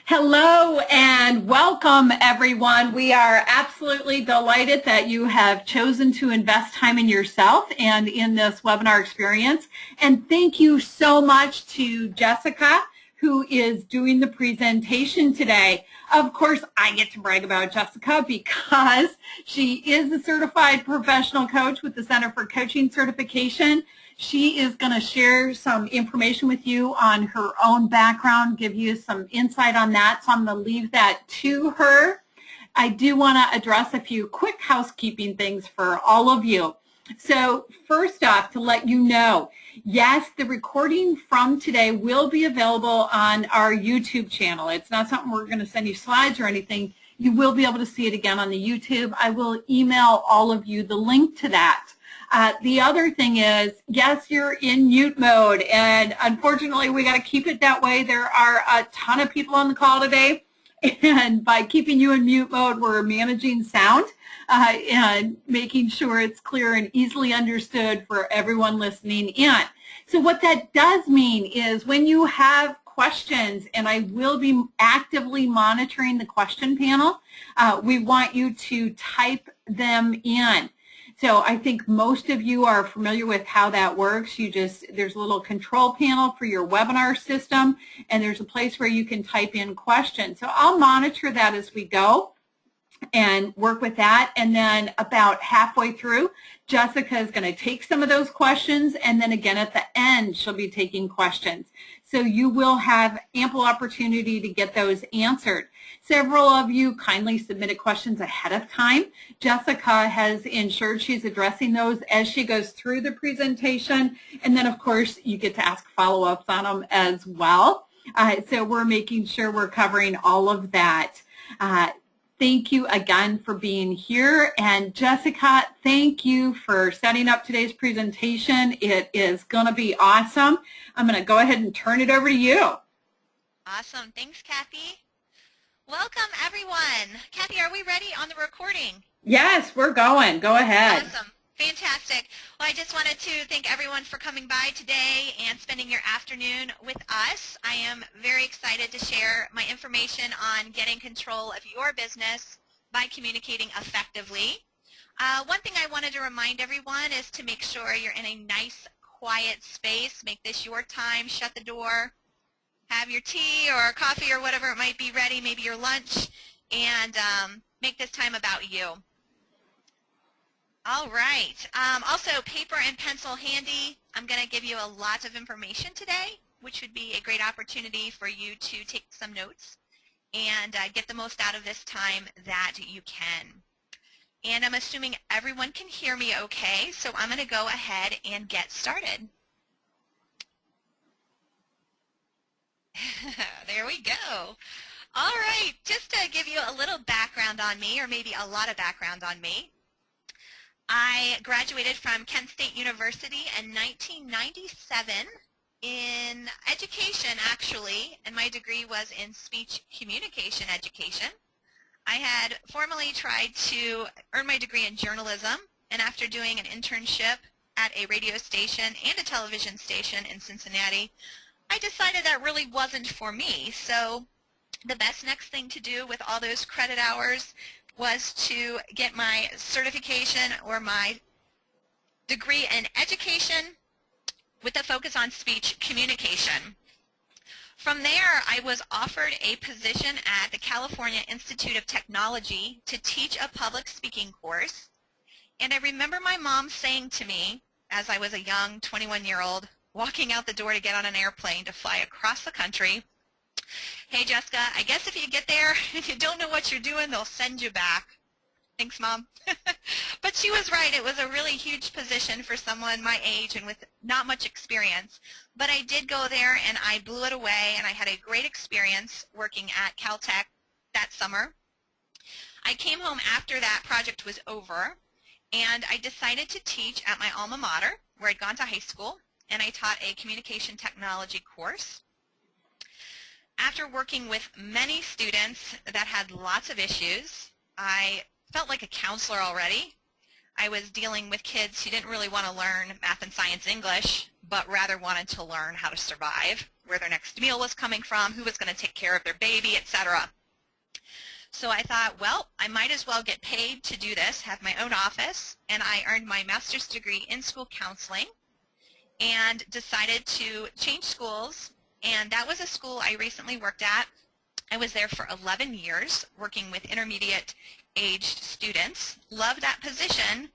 Hello and welcome, everyone. We are absolutely delighted that you have chosen to invest time in yourself and in this webinar experience. And thank you so much to Jessica, who is doing the presentation today. Of course, I get to brag about Jessica because she is a certified professional coach with the Center for Coaching Certification. She is going to share some information with you on her own background, give you some insight on that, so I'm going to leave that to her. I do want to address a few quick housekeeping things for all of you. So first off, to let you know, yes, the recording from today will be available on our YouTube channel. It's not something we're going to send you slides or anything. You will be able to see it again on the YouTube. I will email all of you the link to that. The other thing is, yes, you're in mute mode, and unfortunately, we got to keep it that way. There are a ton of people on the call today, and by keeping you in mute mode, we're managing sound and making sure it's clear and easily understood for everyone listening in. So what that does mean is when you have questions, and I will be actively monitoring the question panel, we want you to type them in. So I think most of you are familiar with how that works. There's a little control panel for your webinar system, and there's a place where you can type in questions. So I'll monitor that as we go and work with that. And then about halfway through, Jessica is going to take some of those questions, and then again at the end, she'll be taking questions. So you will have ample opportunity to get those answered. Several of you kindly submitted questions ahead of time. Jessica has ensured she's addressing those as she goes through the presentation, and then of course you get to ask follow-ups on them as well. So we're making sure we're covering all of that. Thank you again for being here, and Jessica, thank you for setting up today's presentation. It is going to be awesome. I'm going to go ahead and turn it over to you. Awesome. Thanks, Kathy. Welcome, everyone. Kathy, are we ready on the recording? Yes, we're going. Go ahead. Awesome. Fantastic. Well, I just wanted to thank everyone for coming by today and spending your afternoon with us. I am very excited to share my information on getting control of your business by communicating effectively. One thing I wanted to remind everyone is to make sure you're in a nice, quiet space. Make this your time. Shut the door. Have your tea or coffee or whatever it might be ready, maybe your lunch, and make this time about you. All right. Also, paper and pencil handy. I'm going to give you a lot of information today, which would be a great opportunity for you to take some notes and get the most out of this time that you can. And I'm assuming everyone can hear me okay, so I'm going to go ahead and get started. There we go. All right, just to give you a little background on me, or maybe a lot of background on me. I graduated from Kent State University in 1997 in education, actually, and my degree was in speech communication education. I had formerly tried to earn my degree in journalism, and after doing an internship at a radio station and a television station in Cincinnati, I decided that really wasn't for me. So the best next thing to do with all those credit hours was to get my certification or my degree in education with a focus on speech communication. From there, I was offered a position at the California Institute of Technology to teach a public speaking course. And I remember my mom saying to me, as I was a young 21-year-old, walking out the door to get on an airplane to fly across the country, "Hey, Jessica, I guess if you get there and you don't know what you're doing, they'll send you back." Thanks, Mom. But she was right. It was a really huge position for someone my age and with not much experience. But I did go there, and I blew it away, and I had a great experience working at Caltech that summer. I came home after that project was over, and I decided to teach at my alma mater, where I'd gone to high school, and I taught a communication technology course. After working with many students that had lots of issues, I felt like a counselor already. I was dealing with kids who didn't really want to learn math and science English, but rather wanted to learn how to survive, where their next meal was coming from, who was going to take care of their baby, etc. So I thought, well, I might as well get paid to do this, have my own office, and I earned my master's degree in school counseling and decided to change schools, and that was a school I recently worked at. I was there for 11 years working with intermediate aged students. Loved that position,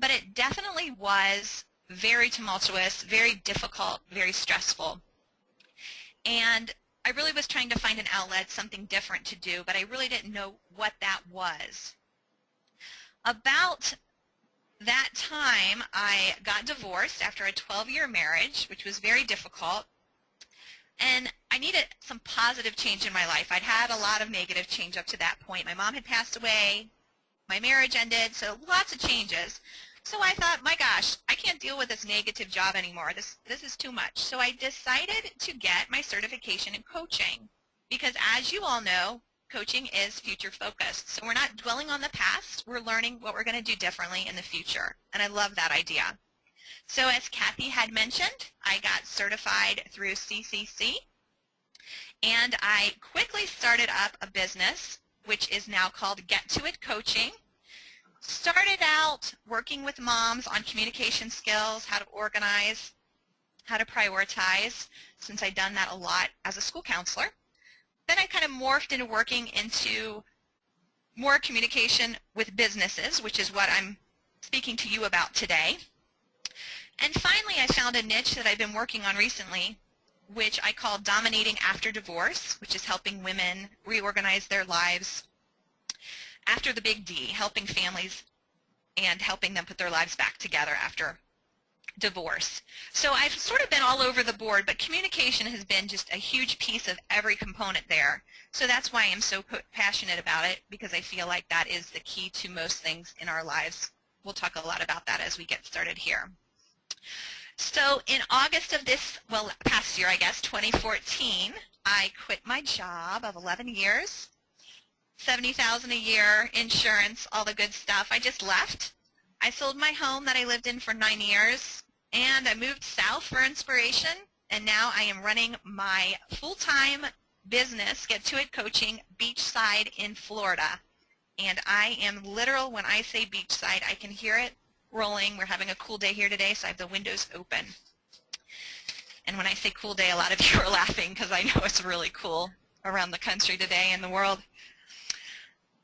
but it definitely was very tumultuous, very difficult, very stressful. And I really was trying to find an outlet, something different to do, but I really didn't know what that was. About that time, I got divorced after a 12-year marriage, which was very difficult, and I needed some positive change in my life. I'd had a lot of negative change up to that point. My mom had passed away, my marriage ended, so lots of changes. So I thought, my gosh, I can't deal with this negative job anymore. This is too much. So I decided to get my certification in coaching because, as you all know, coaching is future focused. So we're not dwelling on the past. We're learning what we're going to do differently in the future. And I love that idea. So as Kathy had mentioned, I got certified through CCC. And I quickly started up a business, which is now called Get To It Coaching. Started out working with moms on communication skills, how to organize, how to prioritize, since I'd done that a lot as a school counselor. Then I kind of morphed into working into more communication with businesses, which is what I'm speaking to you about today. And finally, I found a niche that I've been working on recently, which I call Dominating After Divorce, which is helping women reorganize their lives after the big D, helping families and helping them put their lives back together after divorce. So I've sort of been all over the board, but communication has been just a huge piece of every component there. So that's why I'm so passionate about it, because I feel like that is the key to most things in our lives. We'll talk a lot about that as we get started here. So in August of this, well, past year, I guess, 2014, I quit my job of 11 years. $70,000 a year, insurance, all the good stuff. I just left. I sold my home that I lived in for 9 years, and I moved south for inspiration, and now I am running my full-time business, Get To It Coaching, beachside in Florida. And I am literal when I say beachside. I can hear it rolling. We're having a cool day here today, so I have the windows open. And when I say cool day, a lot of you are laughing because I know it's really cool around the country today and the world.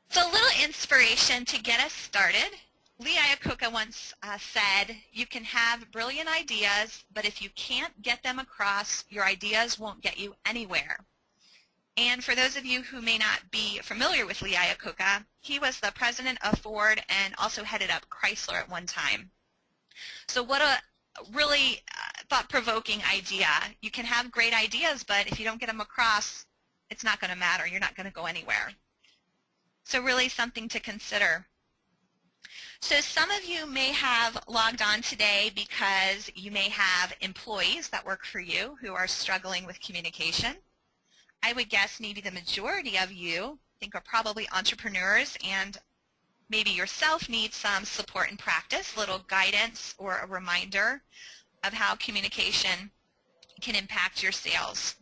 So a little inspiration to get us started. Lee Iacocca once said, you can have brilliant ideas, but if you can't get them across, your ideas won't get you anywhere. And for those of you who may not be familiar with Lee Iacocca, he was the president of Ford and also headed up Chrysler at one time. So what a really thought-provoking idea. You can have great ideas, but if you don't get them across, it's not going to matter. You're not going to go anywhere. So really something to consider. So some of you may have logged on today because you may have employees that work for you who are struggling with communication. I would guess maybe the majority of you are probably entrepreneurs and maybe yourself need some support and practice, little guidance or a reminder of how communication can impact your sales.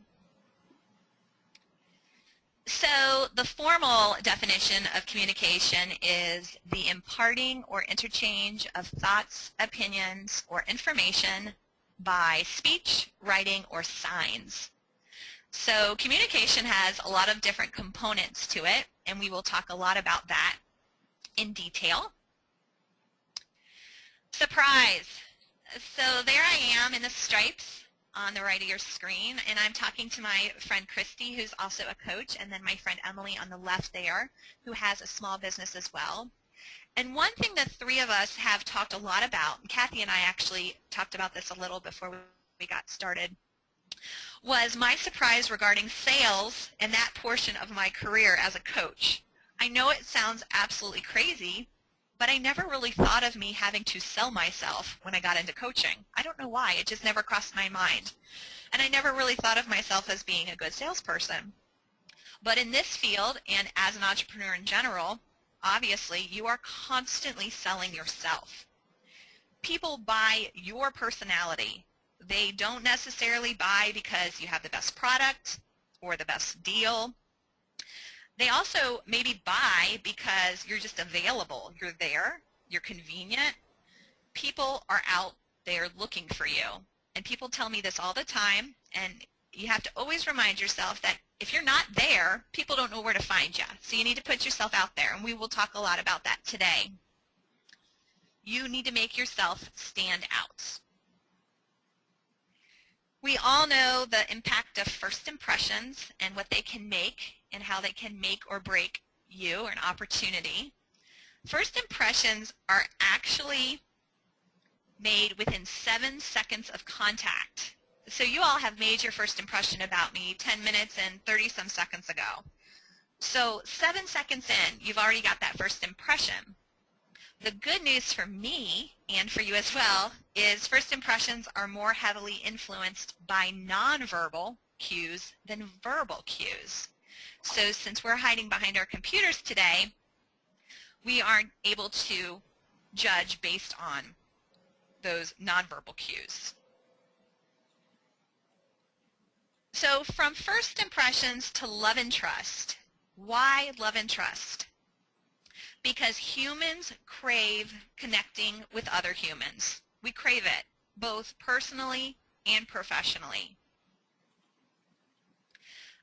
So the formal definition of communication is the imparting or interchange of thoughts, opinions, or information by speech, writing, or signs. So communication has a lot of different components to it, and we will talk a lot about that in detail. Surprise! So there I am in the stripes on the right of your screen, and I'm talking to my friend Christy, who's also a coach, and then my friend Emily on the left there, who has a small business as well. And one thing the three of us have talked a lot about, and Kathy and I actually talked about this a little before we got started, was my surprise regarding sales and that portion of my career as a coach. I know it sounds absolutely crazy, but I never really thought of me having to sell myself when I got into coaching. I don't know why. It just never crossed my mind. And I never really thought of myself as being a good salesperson. But in this field, and as an entrepreneur in general, obviously you are constantly selling yourself. People buy your personality. They don't necessarily buy because you have the best product or the best deal. They also maybe buy because you're just available. You're there. You're convenient. People are out there looking for you. And people tell me this all the time, and you have to always remind yourself that if you're not there, people don't know where to find you. So you need to put yourself out there, and we will talk a lot about that today. You need to make yourself stand out. We all know the impact of first impressions and what they can make and how they can make or break you or an opportunity. First impressions are actually made within 7 seconds of contact. So you all have made your first impression about me 10 minutes and 30-some seconds ago. So 7 seconds in, you've already got that first impression. The good news for me and for you as well is first impressions are more heavily influenced by nonverbal cues than verbal cues. So since we're hiding behind our computers today, we aren't able to judge based on those nonverbal cues. So from first impressions to love and trust. Why love and trust? Because humans crave connecting with other humans. We crave it, both personally and professionally.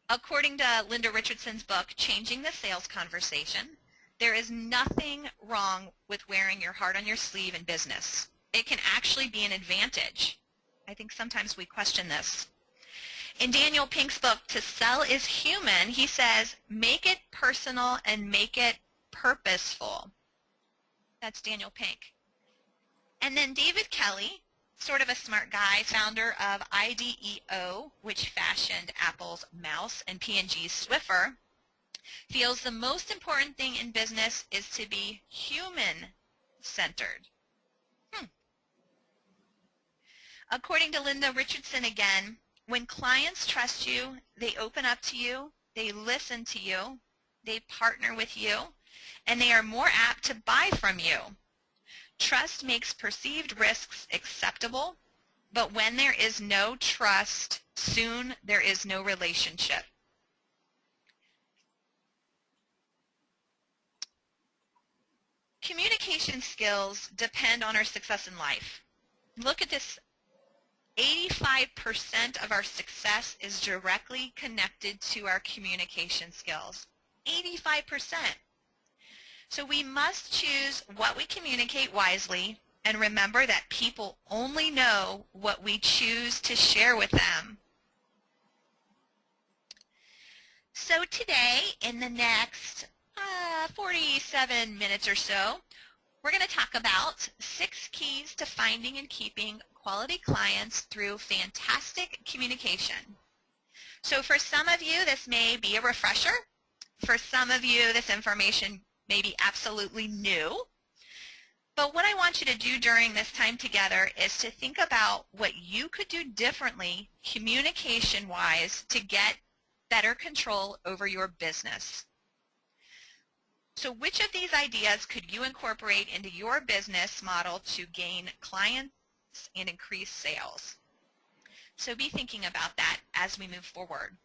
According to Linda Richardson's book, Changing the Sales Conversation, there is nothing wrong with wearing your heart on your sleeve in business. It can actually be an advantage. I think sometimes we question this. In Daniel Pink's book, To Sell is Human, he says, make it personal and make it purposeful. That's Daniel Pink. And then David Kelly, sort of a smart guy, founder of IDEO, which fashioned Apple's mouse and P&G's Swiffer, feels the most important thing in business is to be human-centered. According to Linda Richardson again, when clients trust you, they open up to you, they listen to you, they partner with you, and they are more apt to buy from you. Trust makes perceived risks acceptable, but when there is no trust, soon there is no relationship. Communication skills depend on our success in life. Look at this. 85% of our success is directly connected to our communication skills. 85%. So we must choose what we communicate wisely and remember that people only know what we choose to share with them. So today, in the next 47 minutes or so, we're going to talk about 6 keys to finding and keeping quality clients through fantastic communication. So for some of you, this may be a refresher. For some of you, this information may be absolutely new. But what I want you to do during this time together is to think about what you could do differently communication-wise to get better control over your business. So which of these ideas could you incorporate into your business model to gain clients and increase sales? So be thinking about that as we move forward.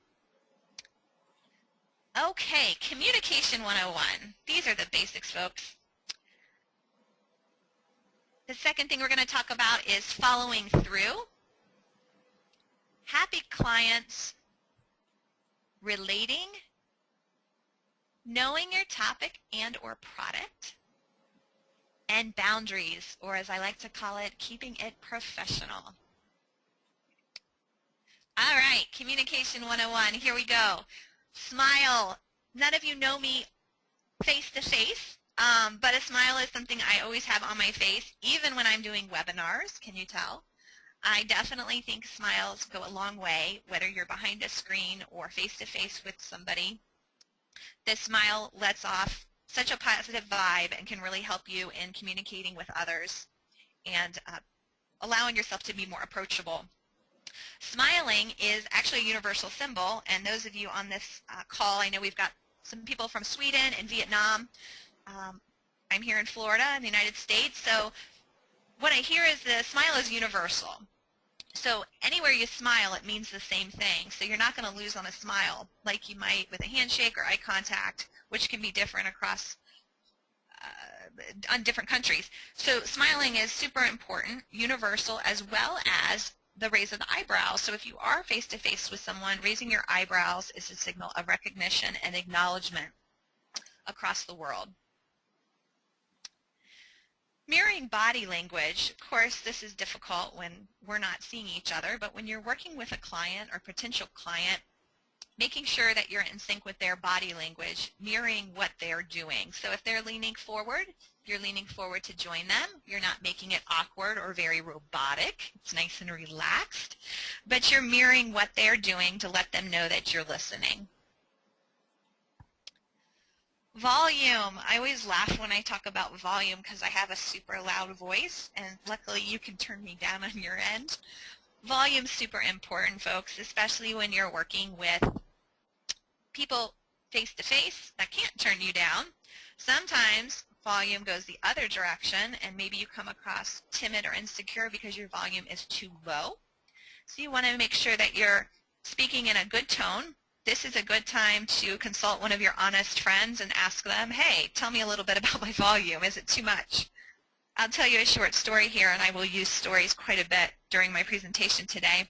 Okay, Communication 101. These are the basics, folks. The second thing we're going to talk about is following through. Happy clients, relating, knowing your topic and or product, and boundaries, or as I like to call it, keeping it professional. All right, Communication 101, here we go. Smile. None of you know me face to face, but a smile is something I always have on my face, even when I'm doing webinars, can you tell? I definitely think smiles go a long way, whether you're behind a screen or face to face with somebody. This smile lets off such a positive vibe and can really help you in communicating with others and allowing yourself to be more approachable. Smiling is actually a universal symbol, and those of you on this call, I know we've got some people from Sweden and Vietnam. I'm here in Florida in the United States, so what I hear is the smile is universal. So anywhere you smile, it means the same thing. So you're not going to lose on a smile like you might with a handshake or eye contact, which can be different across on different countries. So smiling is super important, universal, as well as the raise of the eyebrows. So if you are face-to-face with someone, raising your eyebrows is a signal of recognition and acknowledgement across the world. Mirroring body language, of course, this is difficult when we're not seeing each other, but when you're working with a client or potential client, making sure that you're in sync with their body language, mirroring what they're doing. So if they're leaning forward, you're leaning forward to join them. You're not making it awkward or very robotic. It's nice and relaxed, but you're mirroring what they're doing to let them know that you're listening. Volume. I always laugh when I talk about volume because I have a super loud voice, and luckily you can turn me down on your end. Volume's super important, folks, especially when you're working with people face-to-face that can't turn you down. Sometimes volume goes the other direction, and maybe you come across timid or insecure because your volume is too low. So you want to make sure that you're speaking in a good tone. This is a good time to consult one of your honest friends and ask them, hey, tell me a little bit about my volume. Is it too much? I'll tell you a short story here, and I will use stories quite a bit during my presentation today.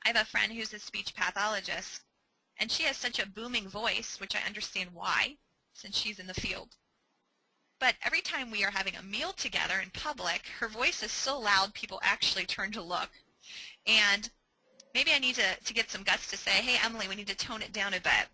I have a friend who's a speech pathologist, and she has such a booming voice, which I understand why, since she's in the field. But every time we are having a meal together in public, her voice is so loud people actually turn to look. And maybe I need to get some guts to say, hey, Emily, we need to tone it down a bit.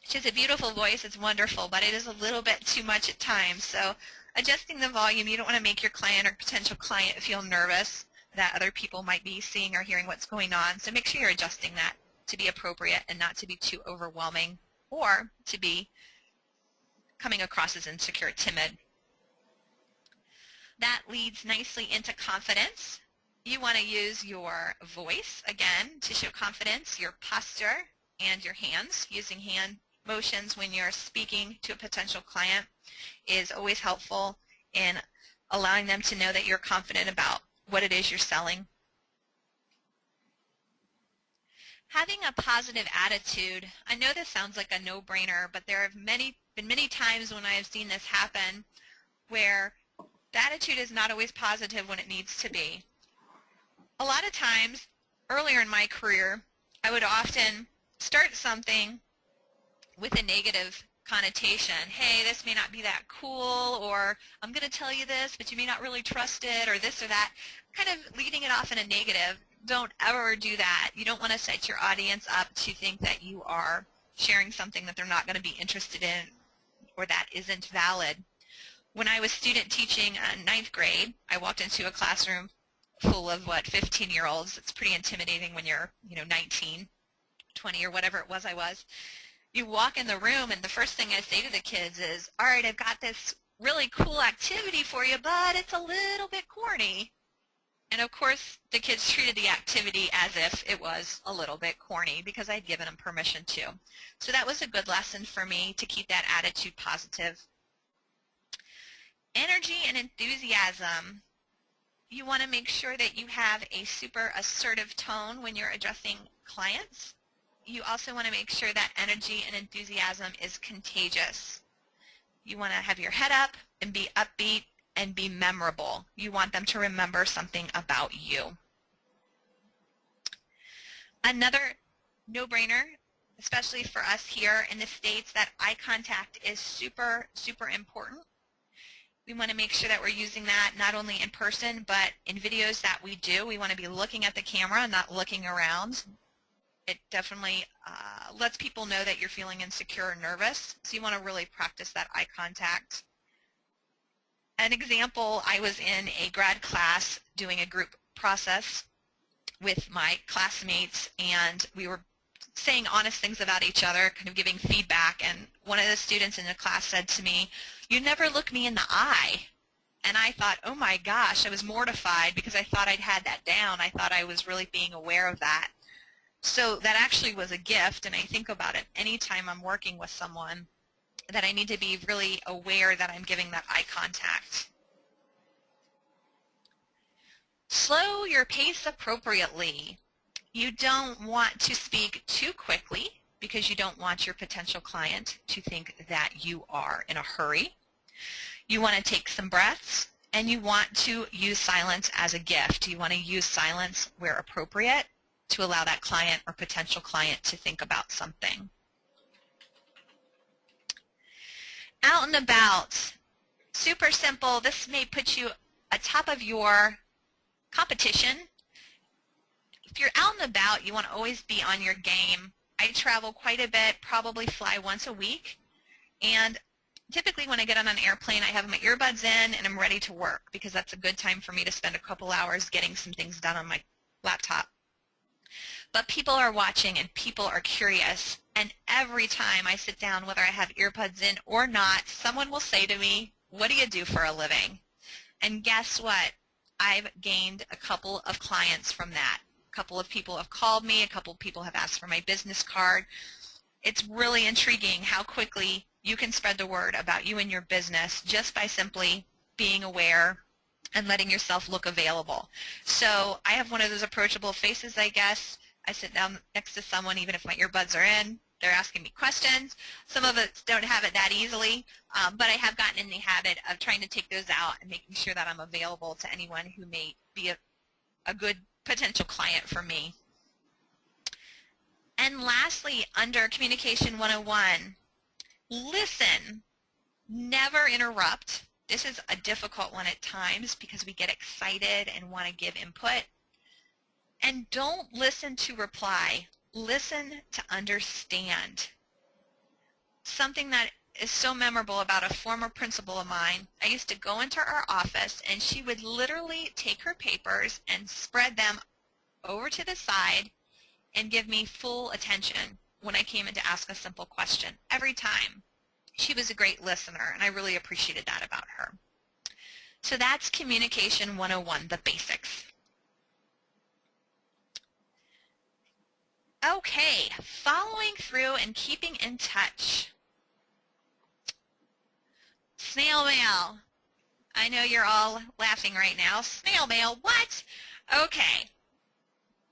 She has a beautiful voice. It's wonderful, but it is a little bit too much at times. So adjusting the volume, you don't want to make your client or potential client feel nervous that other people might be seeing or hearing what's going on. So make sure you're adjusting that to be appropriate and not to be too overwhelming or to be coming across as insecure, timid. That leads nicely into confidence. You want to use your voice, again, to show confidence, your posture, and your hands. Using hand motions when you're speaking to a potential client is always helpful in allowing them to know that you're confident about what it is you're selling. Having a positive attitude. I know this sounds like a no-brainer, but there have been many times when I have seen this happen where the attitude is not always positive when it needs to be. A lot of times, earlier in my career, I would often start something with a negative connotation. Hey, this may not be that cool, or I'm going to tell you this, but you may not really trust it, or this or that, kind of leading it off in a negative. Don't ever do that. You don't want to set your audience up to think that you are sharing something that they're not going to be interested in or that isn't valid. When I was student teaching ninth grade, I walked into a classroom full of, 15-year-olds. It's pretty intimidating when you're, 19, 20, or whatever it was I was. You walk in the room, and the first thing I say to the kids is, all right, I've got this really cool activity for you, but it's a little bit corny. And of course, the kids treated the activity as if it was a little bit corny because I'd given them permission to. So that was a good lesson for me to keep that attitude positive. Energy and enthusiasm. You want to make sure that you have a super assertive tone when you're addressing clients. You also want to make sure that energy and enthusiasm is contagious. You want to have your head up and be upbeat and be memorable. You want them to remember something about you. Another no-brainer, especially for us here in the States, that eye contact is super, super important. We want to make sure that we're using that not only in person, but in videos that we do. We want to be looking at the camera, not looking around. It definitely lets people know that you're feeling insecure or nervous, so you want to really practice that eye contact. An example, I was in a grad class doing a group process with my classmates, and we were saying honest things about each other, kind of giving feedback, and one of the students in the class said to me, "You never look me in the eye." And I thought, oh my gosh, I was mortified because I thought I'd had that down. I thought I was really being aware of that. So that actually was a gift, and I think about it anytime I'm working with someone that I need to be really aware that I'm giving that eye contact. Slow your pace appropriately. You don't want to speak too quickly because you don't want your potential client to think that you are in a hurry. You want to take some breaths, and you want to use silence as a gift. You want to use silence where appropriate to allow that client or potential client to think about something. Out and about, super simple. This may put you atop of your competition. If you're out and about, you want to always be on your game. I travel quite a bit, probably fly once a week, and typically when I get on an airplane, I have my earbuds in and I'm ready to work because that's a good time for me to spend a couple hours getting some things done on my laptop. But people are watching and people are curious, and every time I sit down, whether I have earbuds in or not, someone will say to me, "What do you do for a living?" And guess what? I've gained a couple of clients from that. A couple of people have called me, a couple of people have asked for my business card. It's really intriguing how quickly you can spread the word about you and your business just by simply being aware and letting yourself look available. So I have one of those approachable faces, I guess. I sit down next to someone even if my earbuds are in. They're asking me questions. Some of us don't have it that easily, but I have gotten in the habit of trying to take those out and making sure that I'm available to anyone who may be a good potential client for me. And lastly, under Communication 101, listen. Never interrupt. This is a difficult one at times because we get excited and want to give input. And don't listen to reply. Listen to understand. Something that is so memorable about a former principal of mine, I used to go into her office and she would literally take her papers and spread them over to the side and give me full attention when I came in to ask a simple question every time. She was a great listener, and I really appreciated that about her. So that's Communication 101, the basics. Okay, following through and keeping in touch. Snail mail. I know you're all laughing right now. Snail mail, what? Okay.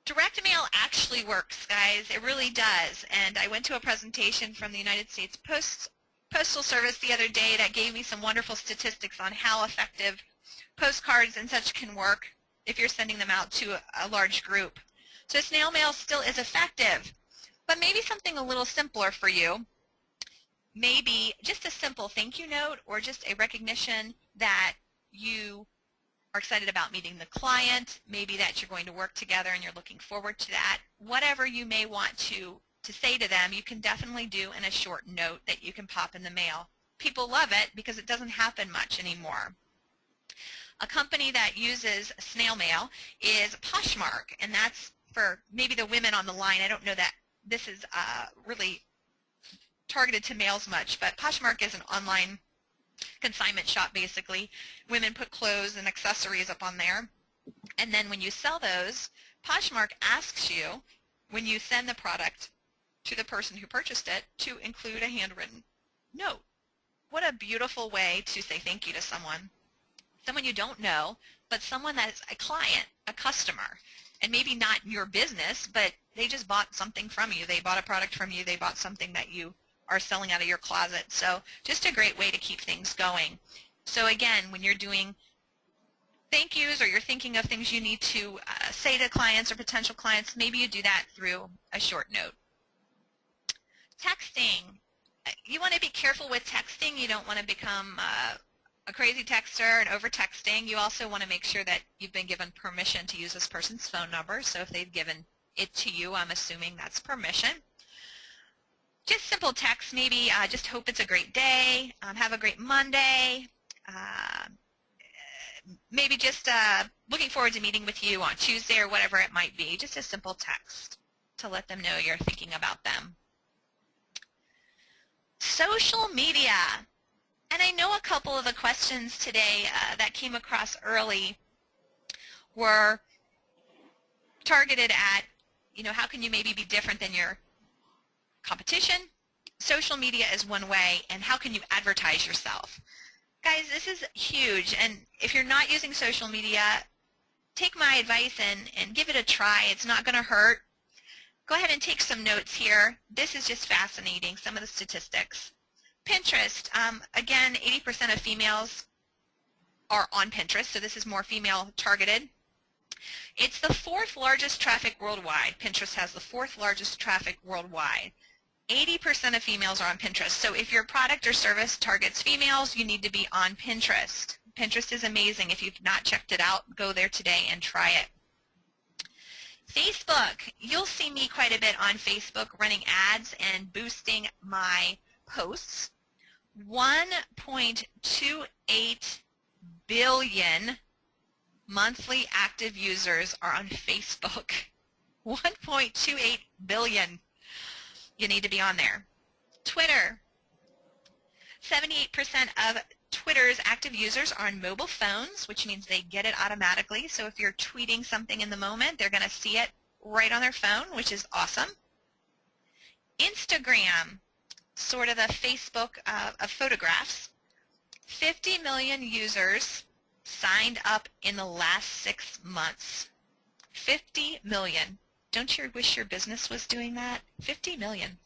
Direct mail actually works, guys. It really does. And I went to a presentation from the United States Postal Service the other day that gave me some wonderful statistics on how effective postcards and such can work if you're sending them out to a large group. So snail mail still is effective, but maybe something a little simpler for you. Maybe just a simple thank you note or just a recognition that you are excited about meeting the client, maybe that you're going to work together and you're looking forward to that. Whatever you may want to say to them, you can definitely do in a short note that you can pop in the mail. People love it because it doesn't happen much anymore. A company that uses snail mail is Poshmark, and that's for maybe the women on the line. I don't know that this is really targeted to males much, but Poshmark is an online consignment shop basically. Women put clothes and accessories up on there, and then when you sell those, Poshmark asks you, when you send the product to the person who purchased it, to include a handwritten note. What a beautiful way to say thank you to someone. Someone you don't know, but someone that's a client, a customer, and maybe not your business, but they just bought something from you. They bought a product from you. They bought something that you are selling out of your closet. So just a great way to keep things going. So again, when you're doing thank yous or you're thinking of things you need to say to clients or potential clients, maybe you do that through a short note. Texting. You want to be careful with texting. You don't want to become a crazy texter and over-texting. You also want to make sure that you've been given permission to use this person's phone number. So if they've given it to you, I'm assuming that's permission. Just simple text, maybe just hope it's a great day, have a great Monday, maybe just looking forward to meeting with you on Tuesday or whatever it might be. Just a simple text to let them know you're thinking about them. Social media. And I know a couple of the questions today that came across early were targeted at, how can you maybe be different than your competition? Social media is one way, and how can you advertise yourself? Guys, this is huge, and if you're not using social media, take my advice and give it a try. It's not going to hurt. Go ahead and take some notes here. This is just fascinating, some of the statistics. Pinterest, again, 80% of females are on Pinterest, so this is more female targeted. It's the 4th largest traffic worldwide. Pinterest has the 4th largest traffic worldwide. 80% of females are on Pinterest. So if your product or service targets females, you need to be on Pinterest. Pinterest is amazing. If you've not checked it out, go there today and try it. Facebook, you'll see me quite a bit on Facebook running ads and boosting my posts. 1.28 billion monthly active users are on Facebook. 1.28 billion. You need to be on there. Twitter, 78% of Twitter's active users are on mobile phones, which means they get it automatically. So if you're tweeting something in the moment, they're going to see it right on their phone, which is awesome. Instagram, sort of the Facebook of photographs. 50 million users signed up in the last 6 months. 50 million. Don't you wish your business was doing that? 50 million.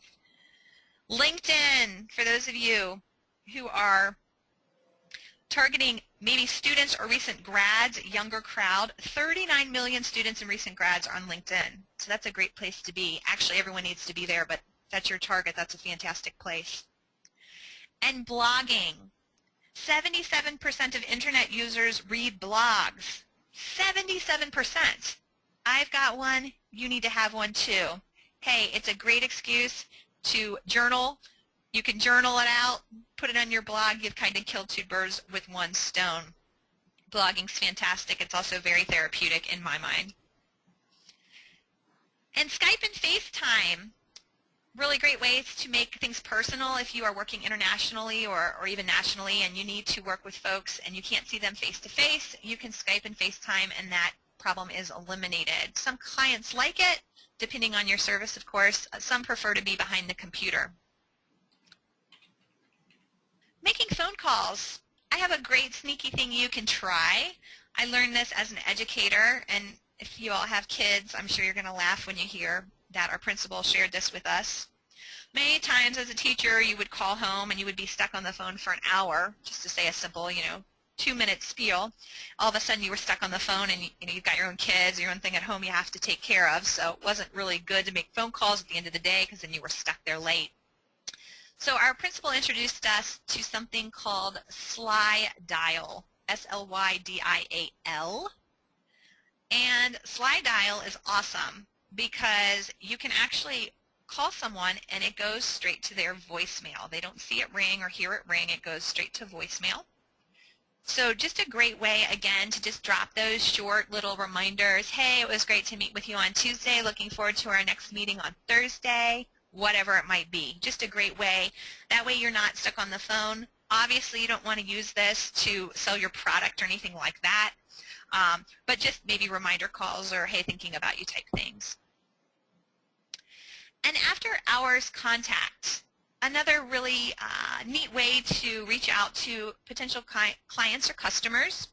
LinkedIn, for those of you who are targeting maybe students or recent grads, younger crowd, 39 million students and recent grads are on LinkedIn. So that's a great place to be. Actually, everyone needs to be there, but that's your target. That's a fantastic place. And blogging. 77% of internet users read blogs. 77%. I've got one. You need to have one too. Hey, it's a great excuse to journal. You can journal it out, put it on your blog. You've kind of killed 2 birds with 1 stone. Blogging's fantastic. It's also very therapeutic in my mind. And Skype and FaceTime, really great ways to make things personal if you are working internationally or even nationally and you need to work with folks and you can't see them face-to-face. You can Skype and FaceTime and that problem is eliminated. Some clients like it, depending on your service, of course. Some prefer to be behind the computer. Making phone calls. I have a great sneaky thing you can try. I learned this as an educator, and if you all have kids, I'm sure you're going to laugh when you hear that our principal shared this with us. Many times as a teacher, you would call home and you would be stuck on the phone for an hour just to say a simple, 2-minute spiel. All of a sudden you were stuck on the phone and you've got your own kids, your own thing at home you have to take care of, so it wasn't really good to make phone calls at the end of the day because then you were stuck there late. So our principal introduced us to something called SlyDial, S-L-Y-D-I-A-L. And SlyDial is awesome because you can actually call someone and it goes straight to their voicemail. They don't see it ring or hear it ring. It goes straight to voicemail. So just a great way, again, to just drop those short little reminders. Hey, it was great to meet with you on Tuesday. Looking forward to our next meeting on Thursday. Whatever it might be. Just a great way. That way you're not stuck on the phone. Obviously, you don't want to use this to sell your product or anything like that, but just maybe reminder calls or, hey, thinking about you type things. And after hours contact, another really neat way to reach out to potential clients or customers.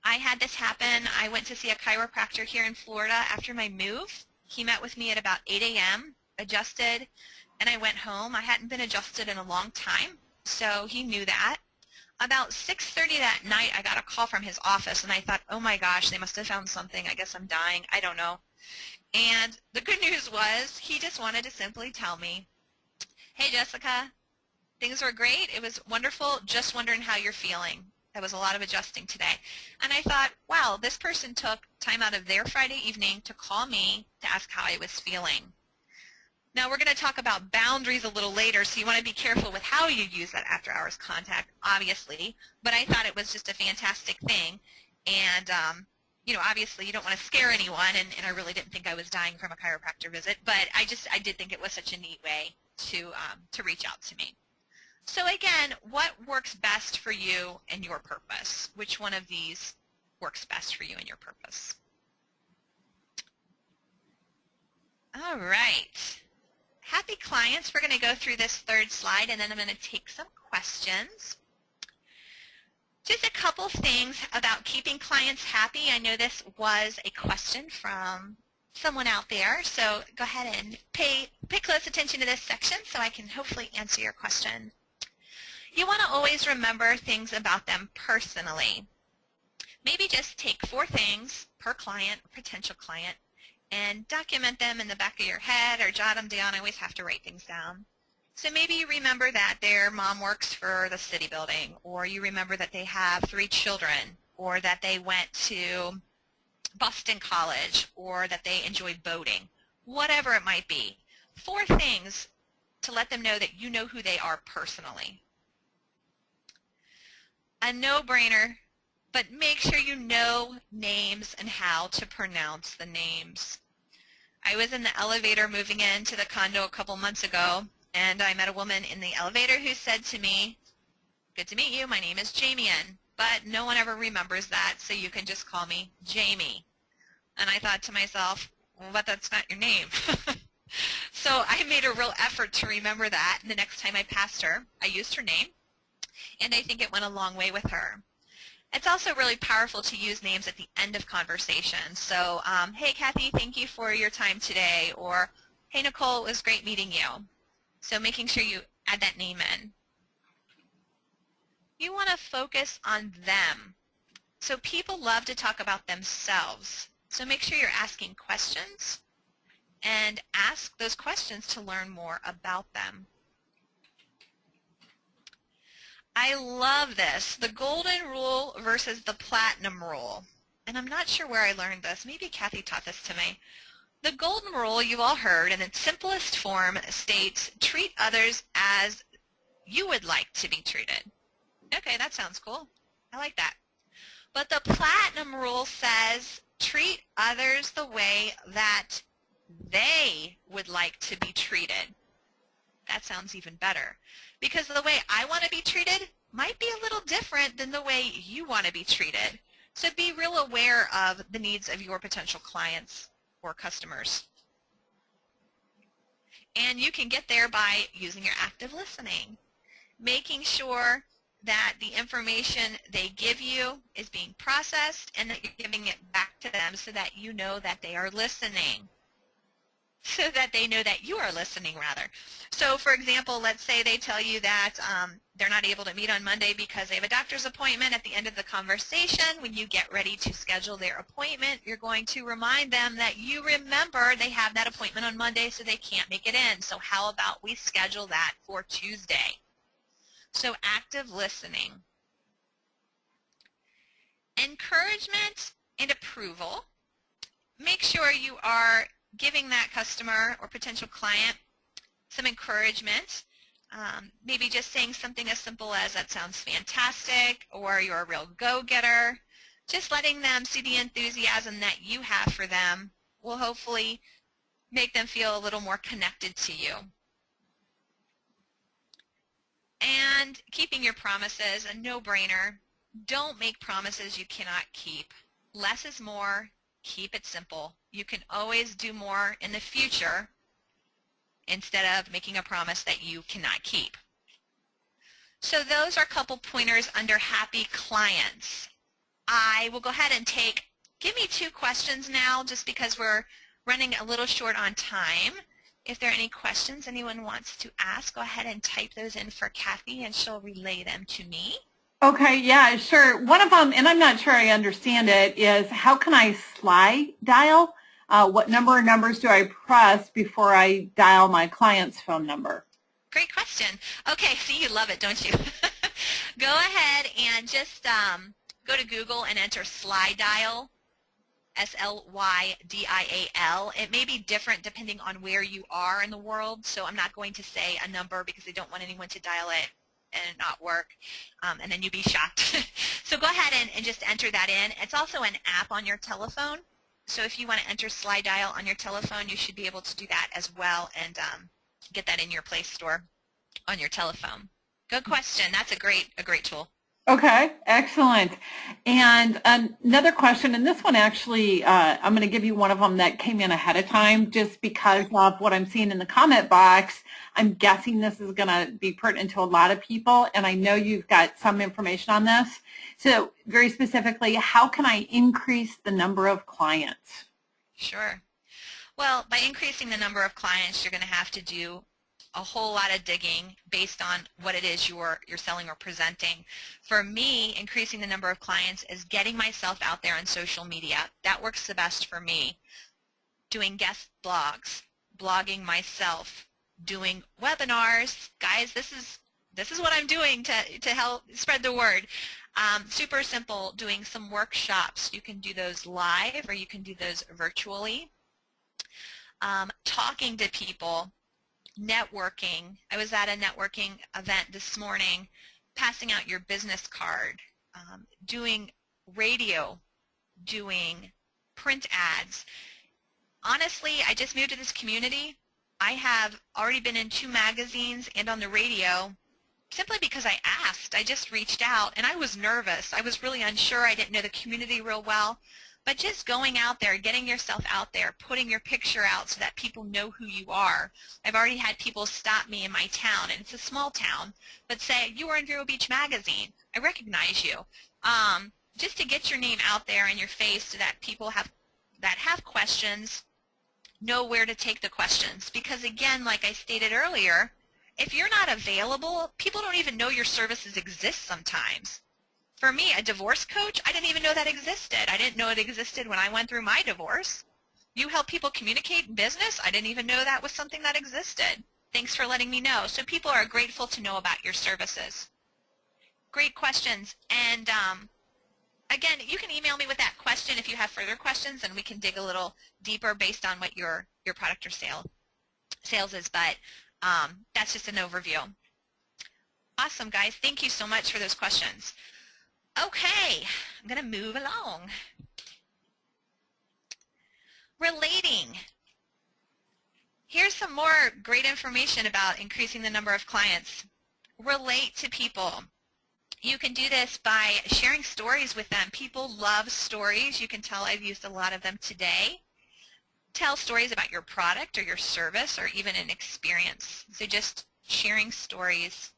I had this happen. I went to see a chiropractor here in Florida after my move. He met with me at about 8 a.m., adjusted, and I went home. I hadn't been adjusted in a long time, so he knew that. About 6:30 that night, I got a call from his office, and I thought, oh my gosh, they must have found something. I guess I'm dying. I don't know. And the good news was he just wanted to simply tell me, hey, Jessica, things were great. It was wonderful. Just wondering how you're feeling. There was a lot of adjusting today. And I thought, wow, this person took time out of their Friday evening to call me to ask how I was feeling. Now, we're going to talk about boundaries a little later, so you want to be careful with how you use that after-hours contact, obviously. But I thought it was just a fantastic thing. And, obviously you don't want to scare anyone, and I really didn't think I was dying from a chiropractor visit. But I did think it was such a neat way to reach out to me. So again, what works best for you and your purpose? Which one of these works best for you and your purpose? All right. Happy clients, we're going to go through this third slide and then I'm going to take some questions. Just a couple things about keeping clients happy. I know this was a question from someone out there, so go ahead and pay close attention to this section so I can hopefully answer your question. You want to always remember things about them personally. Maybe just take 4 things per client, potential client, and document them in the back of your head or jot them down. I always have to write things down. So maybe you remember that their mom works for the city building, or you remember that they have 3 children, or that they went to Boston College, or that they enjoy boating, whatever it might be. 4 things to let them know that you know who they are personally. A no-brainer, but make sure you know names and how to pronounce the names. I was in the elevator moving into the condo a couple months ago, and I met a woman in the elevator who said to me, "Good to meet you, my name is Jamie-Ann," but no one ever remembers that, so you can just call me Jamie. And I thought to myself, well, but that's not your name. So I made a real effort to remember that, and the next time I passed her, I used her name, and I think it went a long way with her. It's also really powerful to use names at the end of conversations. So, hey, Kathy, thank you for your time today, or hey, Nicole, it was great meeting you. So making sure you add that name in. You want to focus on them. So people love to talk about themselves. So make sure you're asking questions and ask those questions to learn more about them. I love this, the golden rule versus the platinum rule. And I'm not sure where I learned this. Maybe Kathy taught this to me. The golden rule, you've all heard, in its simplest form states, treat others as you would like to be treated. Okay, that sounds cool. I like that. But the platinum rule says, treat others the way that they would like to be treated. That sounds even better. Because the way I want to be treated might be a little different than the way you want to be treated. So be real aware of the needs of your potential clients or customers. And you can get there by using your active listening, making sure that the information they give you is being processed and that you're giving it back to them so that you know that they are listening. So that they know that you are listening, rather. So, for example, let's say they tell you that they're not able to meet on Monday because they have a doctor's appointment. At the end of the conversation, when you get ready to schedule their appointment, you're going to remind them that you remember they have that appointment on Monday, so they can't make it in. So how about we schedule that for Tuesday? So active listening. Encouragement and approval. Make sure you are giving that customer or potential client some encouragement, maybe just saying something as simple as, that sounds fantastic, or you're a real go-getter. Just letting them see the enthusiasm that you have for them will hopefully make them feel a little more connected to you. And keeping your promises, a no-brainer. Don't make promises you cannot keep. Less is more. Keep it simple. You can always do more in the future instead of making a promise that you cannot keep. So those are a couple pointers under happy clients. I will go ahead and give me 2 questions now just because we're running a little short on time. If there are any questions anyone wants to ask, go ahead and type those in for Kathy and she'll relay them to me. Okay, yeah, sure. One of them, and I'm not sure I understand it, is how can I slide dial? What number of numbers do I press before I dial my client's phone number? Great question. Okay, see, you love it, don't you? Go ahead and just go to Google and enter slide dial, S-L-Y-D-I-A-L. It may be different depending on where you are in the world, so I'm not going to say a number because I don't want anyone to dial it and it not work, and then you'd be shocked. So go ahead and just enter that in. It's also an app on your telephone, so if you want to enter slide dial on your telephone, you should be able to do that as well and get that in your Play Store on your telephone. Good question. That's a great tool. Okay, excellent. And another question, and this one actually, I'm going to give you one of them that came in ahead of time just because of what I'm seeing in the comment box. I'm guessing this is going to be pertinent to a lot of people, and I know you've got some information on this. So very specifically, how can I increase the number of clients? Sure. Well, by increasing the number of clients, you're going to have to do a whole lot of digging based on what it is you're selling or presenting. For me, increasing the number of clients is getting myself out there on social media. That works the best for me. Doing guest blogs, blogging myself, doing webinars. Guys, this is what I'm doing to help spread the word. Super simple, doing some workshops. You can do those live or you can do those virtually. Talking to people, networking. I was at a networking event this morning, passing out your business card, doing radio, doing print ads. Honestly, I just moved to this community. I have already been in 2 magazines and on the radio simply because I asked. I just reached out, and I was nervous. I was really unsure. I didn't know the community real well. But just going out there, getting yourself out there, putting your picture out so that people know who you are. I've already had people stop me in my town, and it's a small town, but say, you are in Vero Beach Magazine. I recognize you. Just to get your name out there and your face so that people that have questions know where to take the questions. Because again, like I stated earlier, if you're not available, people don't even know your services exist sometimes. For me, a divorce coach, I didn't even know that existed. I didn't know it existed when I went through my divorce. You help people communicate in business? I didn't even know that was something that existed. Thanks for letting me know. So people are grateful to know about your services. Great questions. And again, you can email me with that question if you have further questions, and we can dig a little deeper based on what your product or sales is. But that's just an overview. Awesome, guys. Thank you so much for those questions. Okay, I'm going to move along. Relating. Here's some more great information about increasing the number of clients. Relate to people. You can do this by sharing stories with them. People love stories. You can tell I've used a lot of them today. Tell stories about your product or your service or even an experience. So just sharing stories.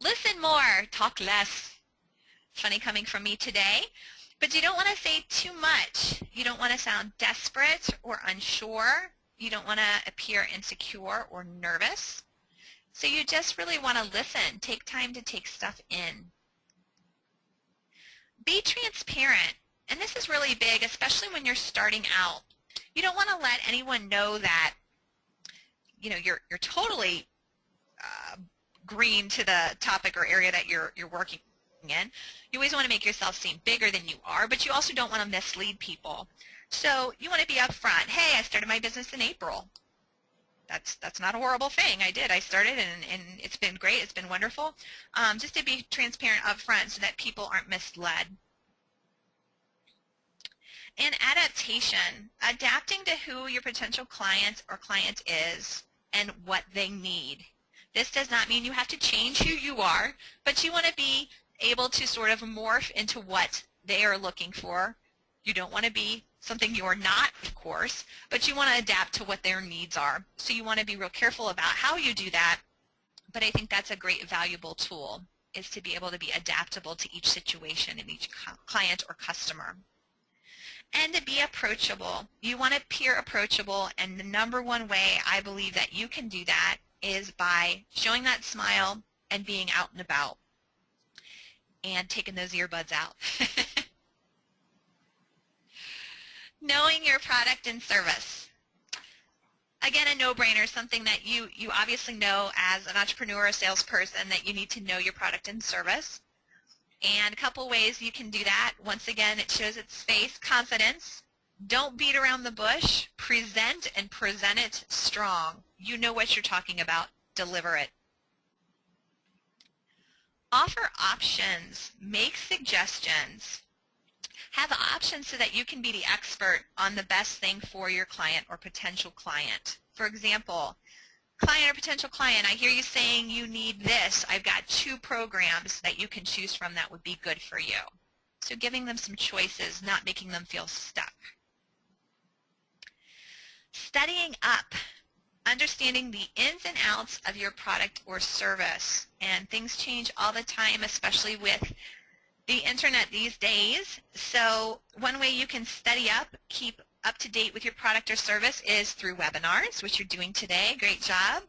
Listen more, talk less. Funny coming from me today, but you don't want to say too much. You don't want to sound desperate or unsure. You don't want to appear insecure or nervous. So you just really want to listen. Take time to take stuff in. Be transparent, and this is really big, especially when you're starting out. You don't want to let anyone know that you're totally green to the topic or area that you're working in. You always want to make yourself seem bigger than you are, but you also don't want to mislead people. So you want to be upfront. Hey, I started my business in April. That's not a horrible thing. I did. I started, and it's been great. It's been wonderful. Just to be transparent upfront so that people aren't misled. And adaptation. Adapting to who your potential client or client is and what they need. This does not mean you have to change who you are, but you want to be able to sort of morph into what they are looking for. You don't want to be something you're not, of course, but you want to adapt to what their needs are. So you want to be real careful about how you do that, but I think that's a great valuable tool, is to be able to be adaptable to each situation and each client or customer. And to be approachable. You want to appear approachable, and the number one way I believe that you can do that is by showing that smile and being out and about and taking those earbuds out. Knowing your product and service. Again, a no-brainer, something that you obviously know as an entrepreneur or salesperson, that you need to know your product and service. And a couple ways you can do that. Once again, it shows its face, confidence. Don't beat around the bush. Present, and present it strong. You know what you're talking about. Deliver it. Offer options. Make suggestions. Have options so that you can be the expert on the best thing for your client or potential client. For example, Client or potential client, I hear you saying you need this. I've got 2 programs that you can choose from that would be good for you. So giving them some choices, not making them feel stuck. Studying up, understanding the ins and outs of your product or service. And things change all the time, especially with the internet these days. So one way you can study up, keep up to date with your product or service is through webinars, which you're doing today. Great job.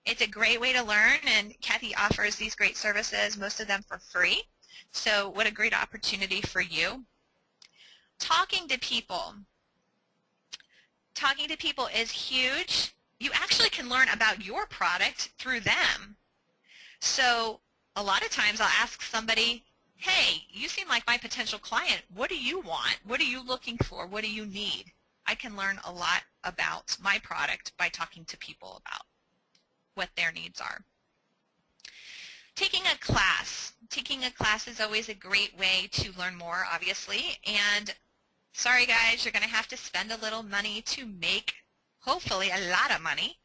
It's a great way to learn, and Kathy offers these great services, most of them for free. So what a great opportunity for you. Talking to people. Talking to people is huge. You actually can learn about your product through them. So a lot of times I'll ask somebody, hey, you seem like my potential client. What do you want? What are you looking for? What do you need? I can learn a lot about my product by talking to people about what their needs are. Taking a class. Taking a class is always a great way to learn more, obviously. And sorry guys, you're going to have to spend a little money to make, hopefully, a lot of money.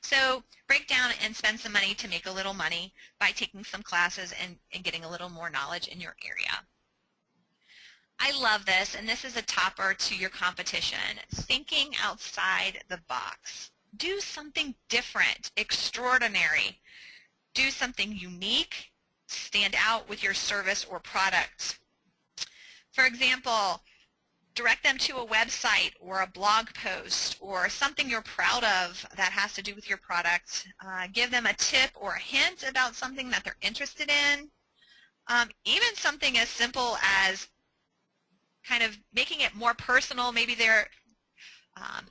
So break down and spend some money to make a little money by taking some classes and getting a little more knowledge in your area. I love this, and this is a topper to your competition. Thinking outside the box. Do something different, extraordinary. Do something unique. Stand out with your service or product. For example, direct them to a website or a blog post or something you're proud of that has to do with your product. Give them a tip or a hint about something that they're interested in. Even something as simple as kind of making it more personal. Maybe they're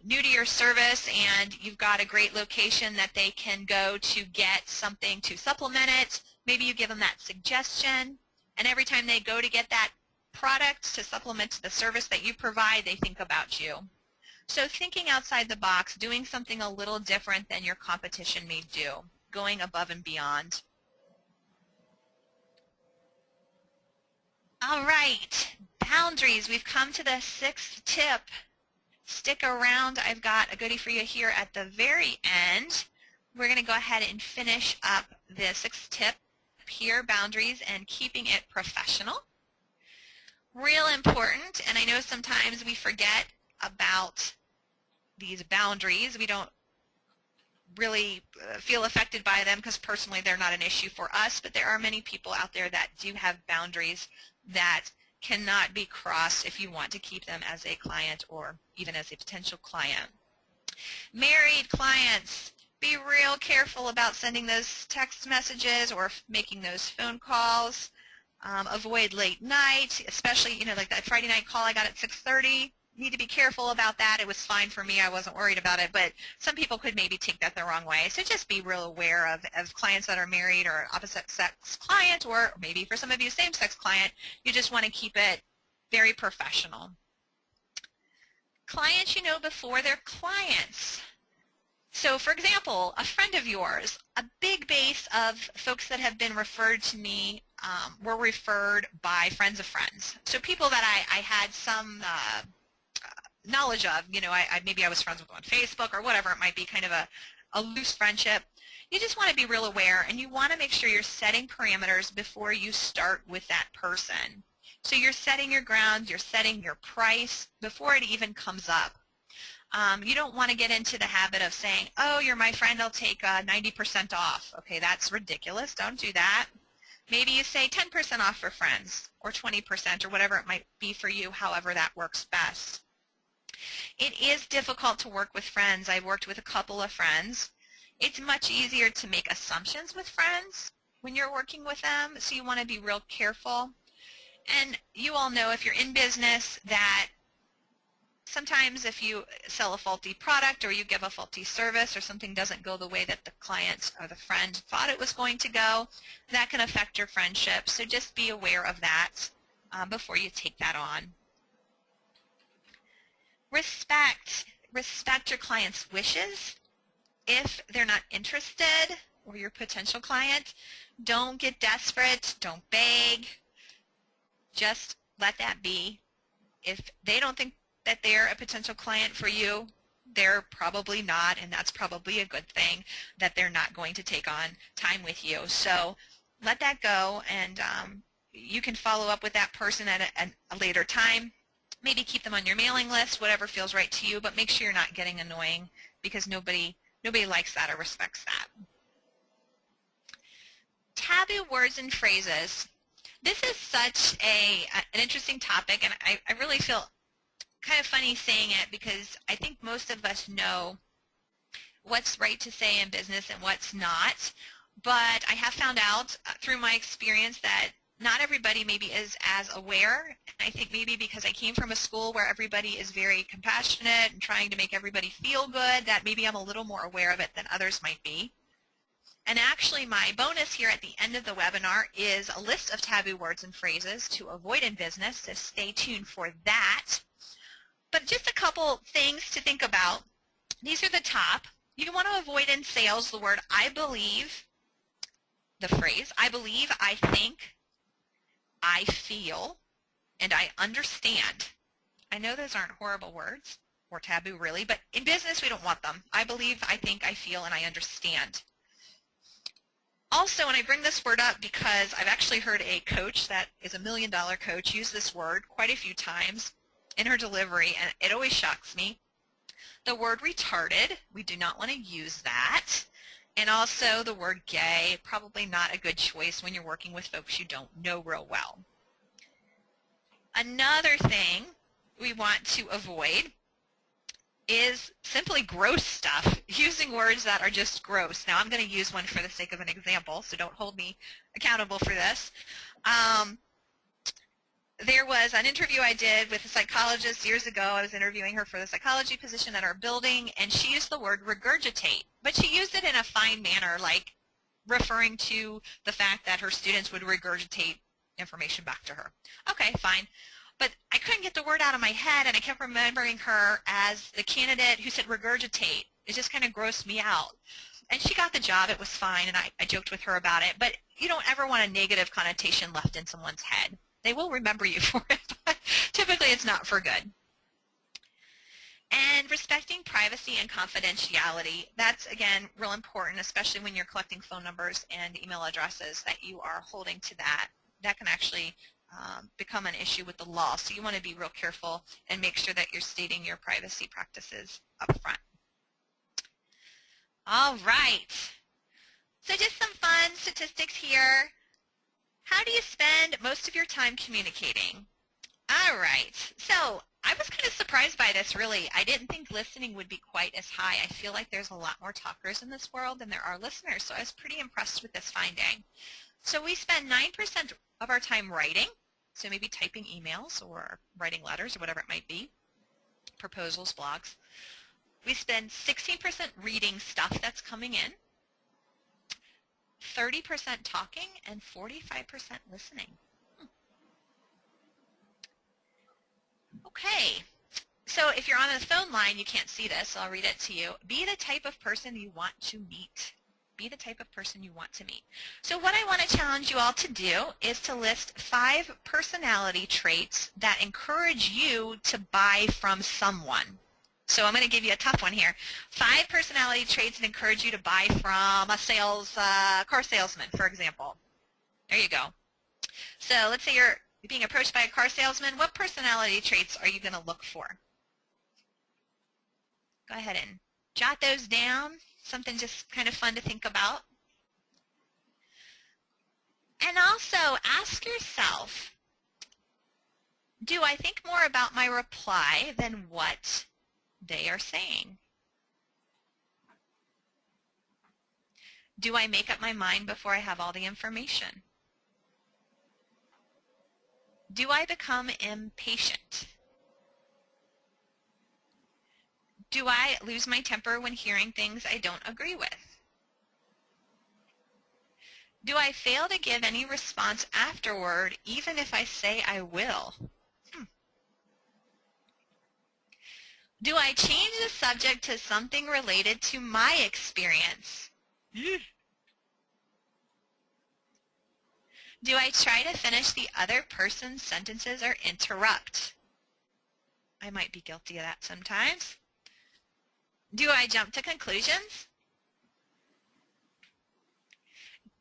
new to your service and you've got a great location that they can go to get something to supplement it. Maybe you give them that suggestion, and every time they go to get that product to supplement the service that you provide, they think about you. So thinking outside the box, doing something a little different than your competition may do, going above and beyond. All right, boundaries. We've come to the 6th tip. Stick around. I've got a goodie for you here at the very end. We're going to go ahead and finish up the 6th tip here, boundaries and keeping it professional. Real important, and I know sometimes we forget about these boundaries. We don't really feel affected by them because personally they're not an issue for us, but there are many people out there that do have boundaries that cannot be crossed if you want to keep them as a client or even as a potential client. Married clients, be real careful about sending those text messages or making those phone calls. Avoid late night, especially, like that Friday night call I got at 6:30. Need to be careful about that. It was fine for me. I wasn't worried about it, but some people could maybe take that the wrong way. So just be real aware of clients that are married or opposite sex client, or maybe for some of you same sex client. You just want to keep it very professional. Clients you know before they're clients. So for example, a friend of yours, a big base of folks that have been referred to me were referred by friends of friends. So people that I had some knowledge of, maybe I was friends with them on Facebook or whatever it might be, kind of a loose friendship. You just want to be real aware, and you want to make sure you're setting parameters before you start with that person. So you're setting your ground, you're setting your price before it even comes up. You don't want to get into the habit of saying, oh, you're my friend, I'll take 90% off. Okay, that's ridiculous. Don't do that. Maybe you say 10% off for friends, or 20%, or whatever it might be for you, however that works best. It is difficult to work with friends. I've worked with a couple of friends. It's much easier to make assumptions with friends when you're working with them, so you want to be real careful. And you all know, if you're in business, that sometimes if you sell a faulty product or you give a faulty service or something doesn't go the way that the client or the friend thought it was going to go, that can affect your friendship. So just be aware of that before you take that on. Respect. Respect your client's wishes. If they're not interested, or your potential client, don't get desperate. Don't beg. Just let that be. If they don't think that they're a potential client for you, they're probably not, and that's probably a good thing that they're not going to take on time with you. So let that go, and you can follow up with that person at a later time. Maybe keep them on your mailing list, whatever feels right to you, but make sure you're not getting annoying, because nobody likes that or respects that. Taboo words and phrases. This is such an interesting topic, and I really feel kind of funny saying it, because I think most of us know what's right to say in business and what's not. But I have found out through my experience that not everybody maybe is as aware. I think maybe because I came from a school where everybody is very compassionate and trying to make everybody feel good, that maybe I'm a little more aware of it than others might be. And actually, my bonus here at the end of the webinar is a list of taboo words and phrases to avoid in business, so stay tuned for that. But just a couple things to think about. These are the top. You want to avoid in sales the word I believe, the phrase I believe, I think, I feel, and I understand. I know those aren't horrible words or taboo really, but in business we don't want them. I believe, I think, I feel, and I understand. Also, and I bring this word up because I've actually heard a coach that is $1 million coach use this word quite a few times in her delivery, and it always shocks me. The word retarded, we do not want to use that. And also the word gay, probably not a good choice when you're working with folks you don't know real well. Another thing we want to avoid is simply gross stuff, using words that are just gross. Now I'm going to use one for the sake of an example, so don't hold me accountable for this. There was an interview I did with a psychologist years ago. I was interviewing her for the psychology position at our building, and she used the word regurgitate, but she used it in a fine manner, like referring to the fact that her students would regurgitate information back to her. Okay, fine. But I couldn't get the word out of my head, and I kept remembering her as the candidate who said regurgitate. It just kind of grossed me out. And she got the job. It was fine, and I joked with her about it. But you don't ever want a negative connotation left in someone's head. They will remember you for it, but typically it's not for good. And respecting privacy and confidentiality, that's, again, real important, especially when you're collecting phone numbers and email addresses, that you are holding to that. That can actually become an issue with the law, so you want to be real careful and make sure that you're stating your privacy practices up front. All right, so just some fun statistics here. How do you spend most of your time communicating? All right, so I was kind of surprised by this, really. I didn't think listening would be quite as high. I feel like there's a lot more talkers in this world than there are listeners, so I was pretty impressed with this finding. So we spend 9% of our time writing, so maybe typing emails or writing letters or whatever it might be, proposals, blogs. We spend 16% reading stuff that's coming in, 30% talking, and 45% listening. Okay, so if you're on the phone line, you can't see this, so I'll read it to you. Be the type of person you want to meet. Be the type of person you want to meet. So what I want to challenge you all to do is to list 5 personality traits that encourage you to buy from someone. So I'm going to give you a tough one here. 5 personality traits that encourage you to buy from a car salesman, for example. There you go. So let's say you're being approached by a car salesman. What personality traits are you going to look for? Go ahead and jot those down. Something just kind of fun to think about. And also ask yourself, do I think more about my reply than what they are saying? Do I make up my mind before I have all the information? Do I become impatient? Do I lose my temper when hearing things I don't agree with? Do I fail to give any response afterward, even if I say I will? Do I change the subject to something related to my experience? Do I try to finish the other person's sentences or interrupt? I might be guilty of that sometimes. Do I jump to conclusions?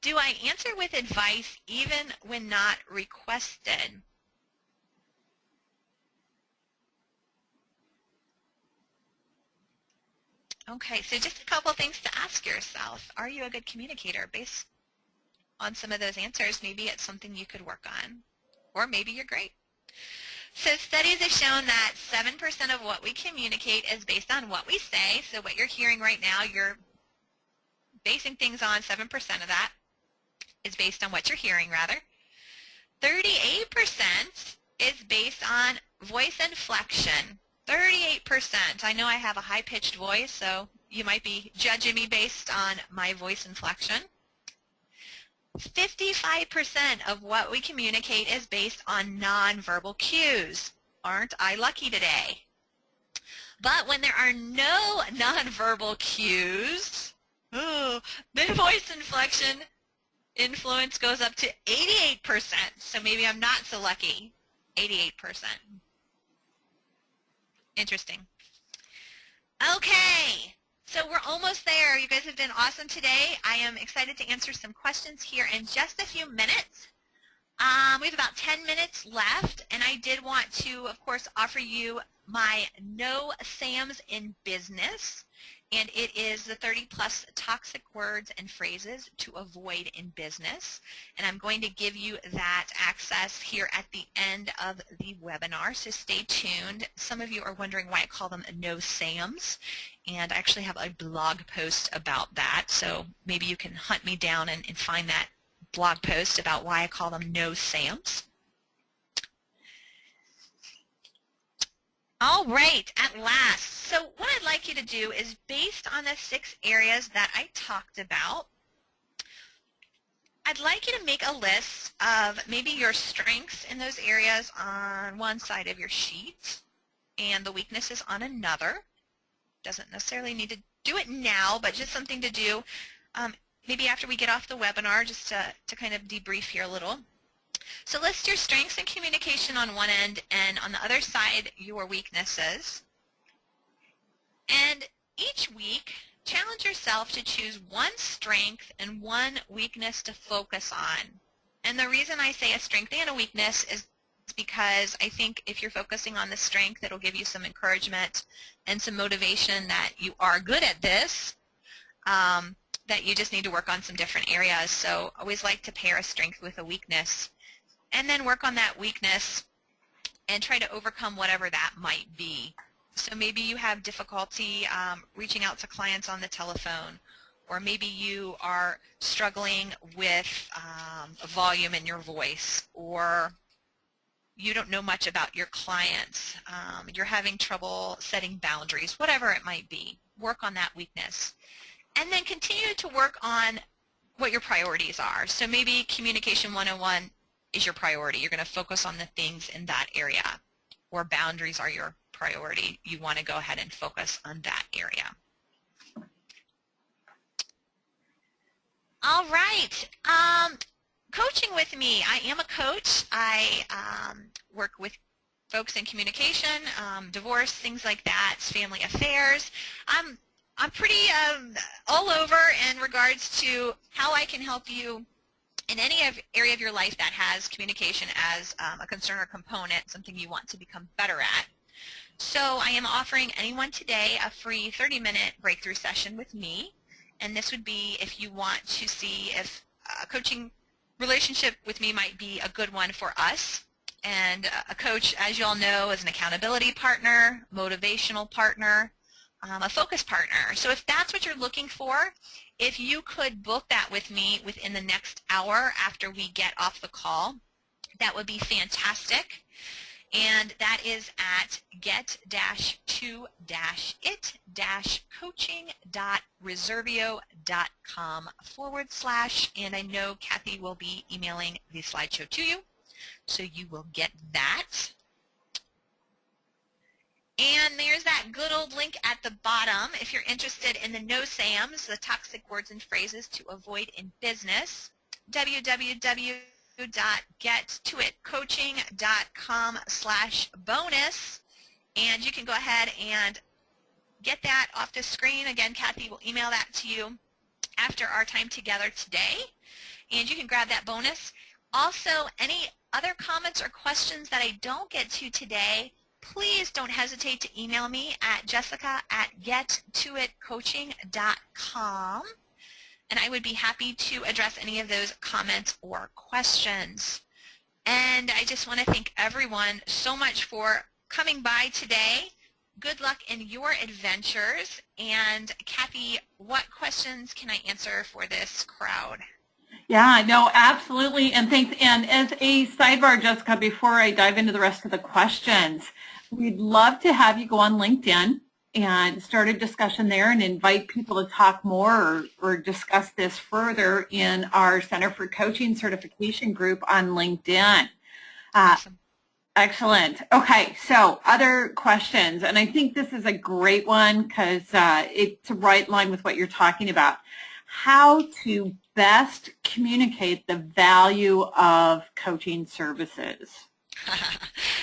Do I answer with advice even when not requested? Okay, so just a couple things to ask yourself. Are you a good communicator? Based on some of those answers, maybe it's something you could work on, or maybe you're great. So studies have shown that 7% of what we communicate is based on what we say. So what you're hearing right now, you're basing things on 7% of that is based on what you're hearing, rather. 38% is based on voice inflection. 38%. I know I have a high-pitched voice, so you might be judging me based on my voice inflection. 55% of what we communicate is based on nonverbal cues. Aren't I lucky today? But when there are no nonverbal cues, the voice inflection influence goes up to 88%. So maybe I'm not so lucky. 88%. Interesting. Okay. So we're almost there. You guys have been awesome today. I am excited to answer some questions here in just a few minutes. We have about 10 minutes left, and I did want to, of course, offer you my No Sams in Business, and it is the 30-plus toxic words and phrases to avoid in business. And I'm going to give you that access here at the end of the webinar, so stay tuned. Some of you are wondering why I call them No Sams, and I actually have a blog post about that, so maybe you can hunt me down and find that blog post about why I call them No Sams. All right, at last. So what I'd like you to do is, based on the 6 areas that I talked about, I'd like you to make a list of maybe your strengths in those areas on one side of your sheet and the weaknesses on another. Doesn't necessarily need to do it now, but just something to do maybe after we get off the webinar, just to kind of debrief here a little. So list your strengths in communication on one end, and on the other side, your weaknesses. And each week, challenge yourself to choose one strength and one weakness to focus on. And the reason I say a strength and a weakness is because I think if you're focusing on the strength, it'll give you some encouragement and some motivation that you are good at this, that you just need to work on some different areas. So I always like to pair a strength with a weakness, and then work on that weakness and try to overcome whatever that might be. So maybe you have difficulty reaching out to clients on the telephone, or maybe you are struggling with volume in your voice, or you don't know much about your clients. You're having trouble setting boundaries, whatever it might be. Work on that weakness. And then continue to work on what your priorities are. So maybe Communication 101 is your priority. You're going to focus on the things in that area. Or boundaries are your priority. You want to go ahead and focus on that area. All right. Coaching with me. I am a coach. I work with folks in communication, divorce, things like that, family affairs. I'm pretty all over in regards to how I can help you in any area of your life that has communication as a concern or component, something you want to become better at. So I am offering anyone today a free 30-minute breakthrough session with me, and this would be if you want to see if a coaching relationship with me might be a good one for us. And a coach, as you all know, is an accountability partner, motivational partner, a focus partner. So if that's what you're looking for, if you could book that with me within the next hour after we get off the call, that would be fantastic. And that is at get-to-it-coaching.reservio.com/, and I know Kathy will be emailing the slideshow to you, so you will get that. And there's that good old link at the bottom if you're interested in the No Sams, the toxic words and phrases to avoid in business, www.get-to-it-coaching.com/bonus, and you can go ahead and get that off the screen. Again, Kathy will email that to you after our time together today, and you can grab that bonus. Also, any other comments or questions that I don't get to today, please don't hesitate to email me at jessica@gettoitcoaching.com, and I would be happy to address any of those comments or questions. And I just want to thank everyone so much for coming by today. Good luck in your adventures. And Kathy, what questions can I answer for this crowd? Yeah, no, absolutely. And thanks. And as a sidebar, Jessica, before I dive into the rest of the questions, we'd love to have you go on LinkedIn and start a discussion there and invite people to talk more or discuss this further in our Center for Coaching certification group on LinkedIn. Awesome. Excellent. Okay, so other questions, and I think this is a great one because it's right in line with what you're talking about. How to best communicate the value of coaching services?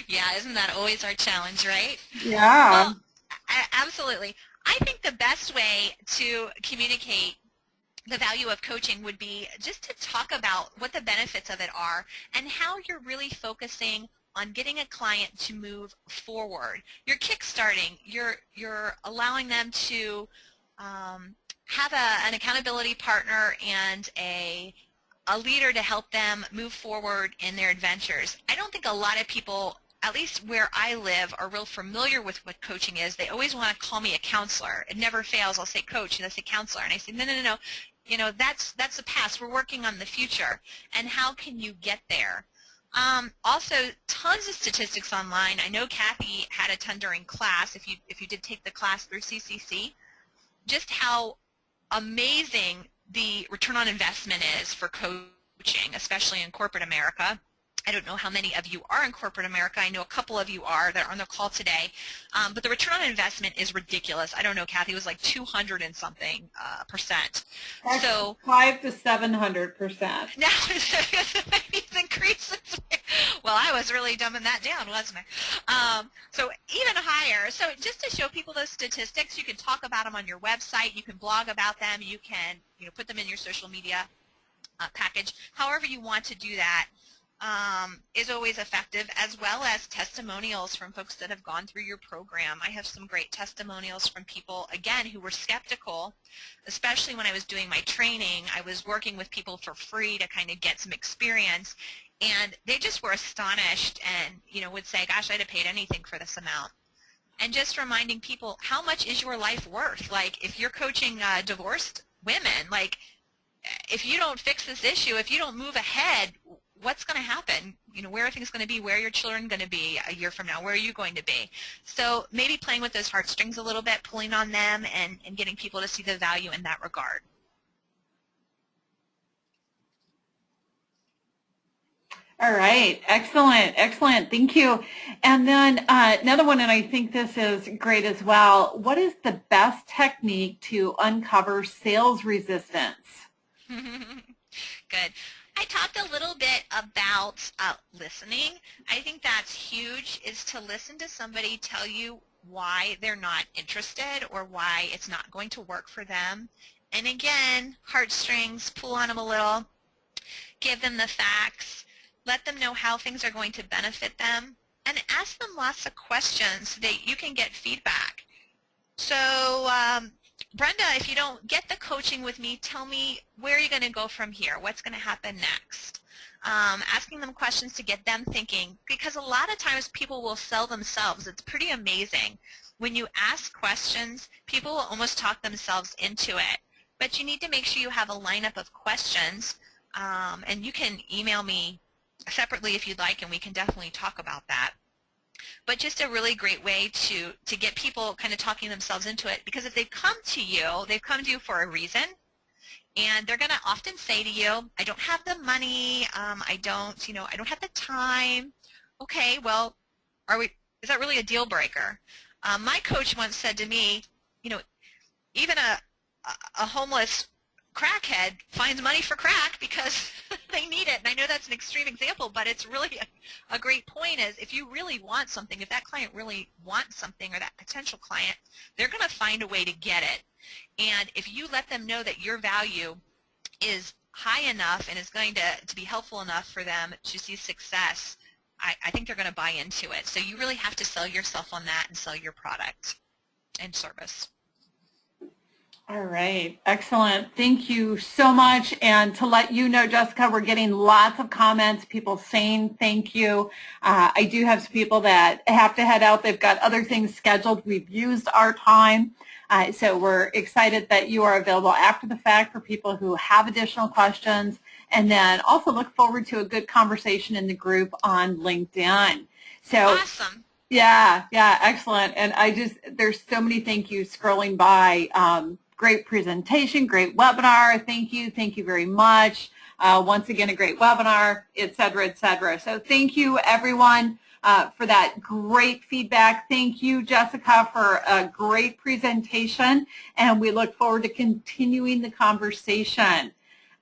Yeah, isn't that always our challenge, right? Yeah. Well, absolutely. I think the best way to communicate the value of coaching would be just to talk about what the benefits of it are and how you're really focusing on getting a client to move forward. You're kickstarting. You're allowing them to have an accountability partner and a leader to help them move forward in their adventures. I don't think a lot of people, at least where I live, are real familiar with what coaching is. They always want to call me a counselor. It never fails. I'll say coach and they'll say counselor. And I say, no, no, no, no. You know, that's the past. We're working on the future. And how can you get there? Also, tons of statistics online. I know Kathy had a ton during class, if you did take the class through CCC, just how amazing the return on investment is for coaching, especially in corporate America. I don't know how many of you are in corporate America. I know a couple of you are that are on the call today. But the return on investment is ridiculous. I don't know, Kathy, it was like 200 and something %. So 500 to 700%. now it's increases. Well, I was really dumbing that down, wasn't I? So even higher. So just to show people those statistics, you can talk about them on your website. You can blog about them. You can put them in your social media package. However you want to do that is always effective, as well as testimonials from folks that have gone through your program. I have some great testimonials from people, again, who were skeptical, especially when I was doing my training. I was working with people for free to kind of get some experience, and they just were astonished and would say, gosh, I'd have paid anything for this amount. And just reminding people, how much is your life worth? Like, if you're coaching divorced women, like, if you don't fix this issue, if you don't move ahead, what's going to happen? Where are things going to be? Where are your children going to be a year from now? Where are you going to be? So maybe playing with those heartstrings a little bit, pulling on them, and getting people to see the value in that regard. All right. Excellent. Excellent. Thank you. And then another one, and I think this is great as well. What is the best technique to uncover sales resistance? Good. I talked a little bit about listening. I think that's huge, is to listen to somebody tell you why they're not interested or why it's not going to work for them. And again, heartstrings, pull on them a little, give them the facts, let them know how things are going to benefit them, and ask them lots of questions so that you can get feedback. So Brenda, if you don't get the coaching with me, tell me, where are you going to go from here? What's going to happen next? Asking them questions to get them thinking, because a lot of times people will sell themselves. It's pretty amazing. When you ask questions, people will almost talk themselves into it. But you need to make sure you have a lineup of questions, and you can email me separately if you'd like, and we can definitely talk about that. But just a really great way to get people kind of talking themselves into it, because if they've come to you for a reason, and they're going to often say to you, I don't have the money, I don't have the time. Okay, well, is that really a deal breaker? My coach once said to me, even a homeless crackhead finds money for crack because they need it. And I know that's an extreme example, but it's really a great point is if you really want something, if that client really wants something or that potential client, they're going to find a way to get it. And if you let them know that your value is high enough and is going to be helpful enough for them to see success, I think they're going to buy into it. So you really have to sell yourself on that and sell your product and service. All right, excellent. Thank you so much. And to let you know, Jessica, we're getting lots of comments, people saying thank you. I do have some people that have to head out. They've got other things scheduled. We've used our time. So we're excited that you are available after the fact for people who have additional questions. And then also look forward to a good conversation in the group on LinkedIn. So awesome. Yeah, excellent. And there's so many thank yous scrolling by. Great presentation, great webinar. Thank you very much. Once again, a great webinar, et cetera, et cetera. So thank you, everyone, for that great feedback. Thank you, Jessica, for a great presentation, and we look forward to continuing the conversation.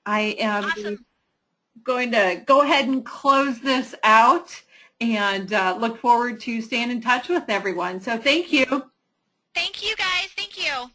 I am going to go ahead and close this out and look forward to staying in touch with everyone. So thank you. Thank you, guys. Thank you.